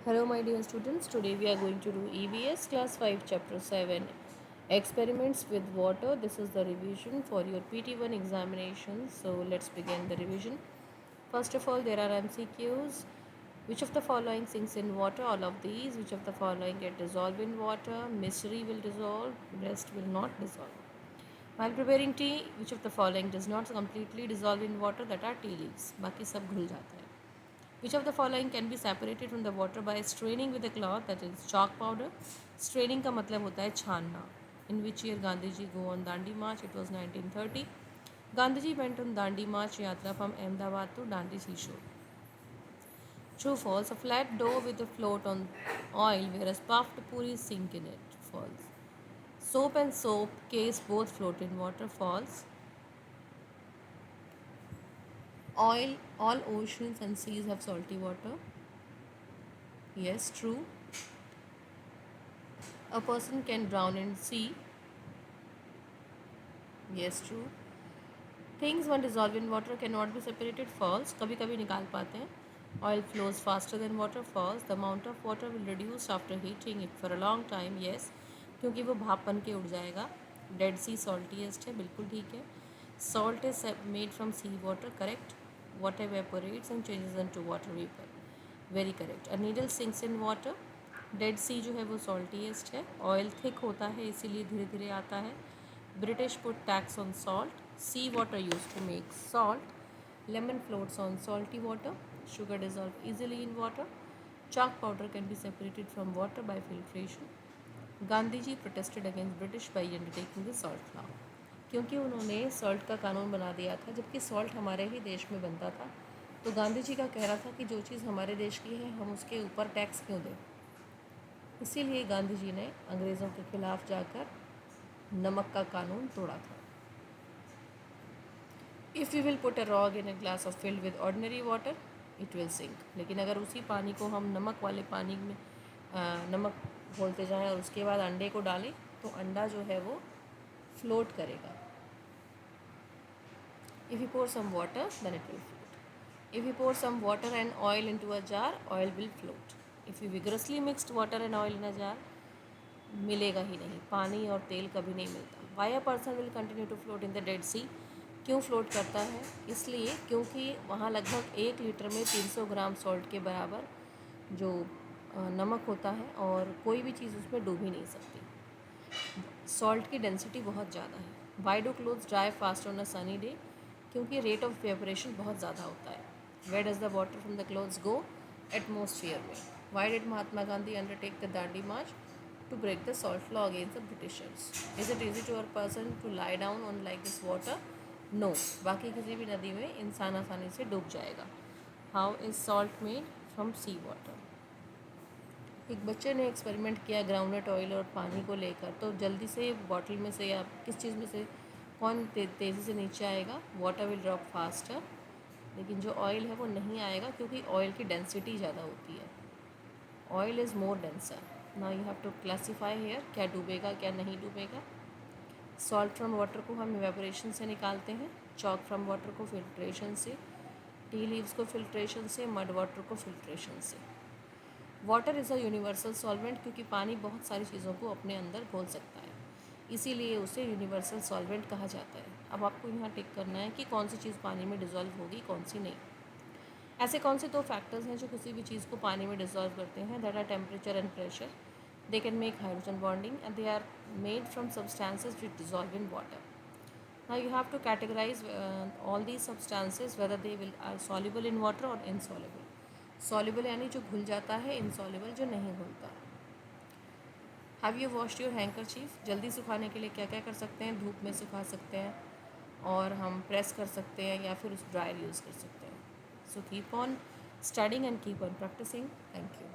Hello my dear students, today we are going to do EVS class 5 chapter 7 experiments with water. This is the revision for your PT1 examination. So let's begin the revision. First of all, there are MCQs. Which of the following sinks in water? All of these. Which of the following get dissolved in water? Misery will dissolve, rest will not dissolve. While preparing tea, which of the following does not completely dissolve in water? That are tea leaves. बाकी सब घुल जाता है. Which of the following can be separated from the water by straining with a cloth, that is chalk powder? Straining का मतलब होता है छानना. In which year Gandhi ji go on Dandi March? It was 1930. Gandhi ji went on Dandi March yatra from Ahmedabad to Dandi seashore. True, false. A flat dough with a float on oil, whereas puffed puris sink in it. False. Soap and soap case both float in water. False. Oil, all oceans and seas have salty water. Yes, true. A person can drown in sea. Yes, true. Things when dissolved in water cannot be separated. False. कभी कभी निकाल पाते हैं. Oil flows faster than water. False. The amount of water will reduce after heating it for a long time. Yes, क्योंकि वो भाप बन के उड़ जाएगा. Dead Sea saltiest है. बिल्कुल ठीक है. Salt is made from sea water. Correct. Water evaporates and changes into water vapor. Very correct. A needle sinks in water. Dead Sea जो है वो सॉल्टीएस्ट है. ऑयल थिक होता है इसीलिए धीरे धीरे आता है. British put tax on salt. Sea water use to make salt. Lemon floats on salty water. Sugar dissolve easily in water. chalk powder can be separated from water by filtration. Gandhi ji protested against British by undertaking the salt law. क्योंकि उन्होंने salt का कानून बना दिया था जबकि salt हमारे ही देश में बनता था. तो गांधी जी का कहना था कि जो चीज़ हमारे देश की है हम उसके ऊपर टैक्स क्यों दें. इसीलिए गांधी जी ने अंग्रेज़ों के खिलाफ जाकर नमक का कानून तोड़ा था. If you will put a rock in a glass of filled with ordinary water it will sink. लेकिन अगर उसी पानी को हम नमक वाले पानी में नमक घोलते जाएं और उसके बाद अंडे को डालें तो अंडा जो है वो फ्लोट करेगा. If you pour some water then it will float. If you pour some water and oil into a jar oil will float. If you vigorously mixed water and oil in a jar मिलेगा ही नहीं. पानी और तेल कभी नहीं मिलता. Why a person will continue to float in the Dead Sea. क्यों फ्लोट करता है? इसलिए क्योंकि वहाँ लगभग 1 लीटर में 300 ग्राम सॉल्ट के बराबर जो नमक होता है और कोई भी चीज़ उसमें डूब ही नहीं सकती. सॉल्ट की डेंसिटी बहुत ज़्यादा है. Why do clothes dry fast on a sunny day? क्योंकि रेट ऑफ वेपरेशन बहुत ज़्यादा होता है. Where does the water from the clothes go? Atmosphere में. Why did Mahatma Gandhi undertake the Dandi march? To break the salt law against the Britishers. Is it easy to a person to lie down on like this water? No. बाकी किसी भी नदी में इंसान आसानी से डूब जाएगा. How is salt made? From sea water. एक बच्चे ने एक्सपेरिमेंट किया ग्राउंडनट ऑयल और पानी को लेकर. तो जल्दी से बॉटल में से या किस चीज़ में से कौन तेज़ी से नीचे आएगा? Water will drop faster. लेकिन जो ऑयल है वो नहीं आएगा क्योंकि ऑयल की डेंसिटी ज़्यादा होती है. Oil is more denser. Now you have to classify here क्या डूबेगा क्या नहीं डूबेगा. सॉल्ट फ्रॉम वाटर को हम इवेपोरेशन से निकालते हैं. चॉक फ्रॉम वाटर को फिल्ट्रेशन से. टी लीव्स को फिल्ट्रेशन से. मड वाटर को फिल्ट्रेशन से. Water is a universal solvent क्योंकि पानी बहुत सारी चीज़ों को अपने अंदर घोल सकता है. इसीलिए उसे यूनिवर्सल सॉल्वेंट कहा जाता है. अब आपको यहाँ टिक करना है कि कौन सी चीज़ पानी में डिज़ोल्व होगी कौन सी नहीं. ऐसे कौन से 2 फैक्टर्स हैं जो किसी भी चीज़ को पानी में डिसॉल्व करते हैं? That are temperature and pressure. They can make hydrogen bonding and they are made from substances which dissolve in water. Now you have to categorise all these substances whether they will are soluble in water और insoluble. Soluble यानी जो घुल जाता है. Insoluble जो नहीं घुलता. Have you washed your handkerchief? जल्दी सुखाने के लिए क्या क्या कर सकते हैं? धूप में सुखा सकते हैं और हम प्रेस कर सकते हैं या फिर उस ड्रायर यूज़ कर सकते हैं. So keep on studying and keep on practicing. Thank you.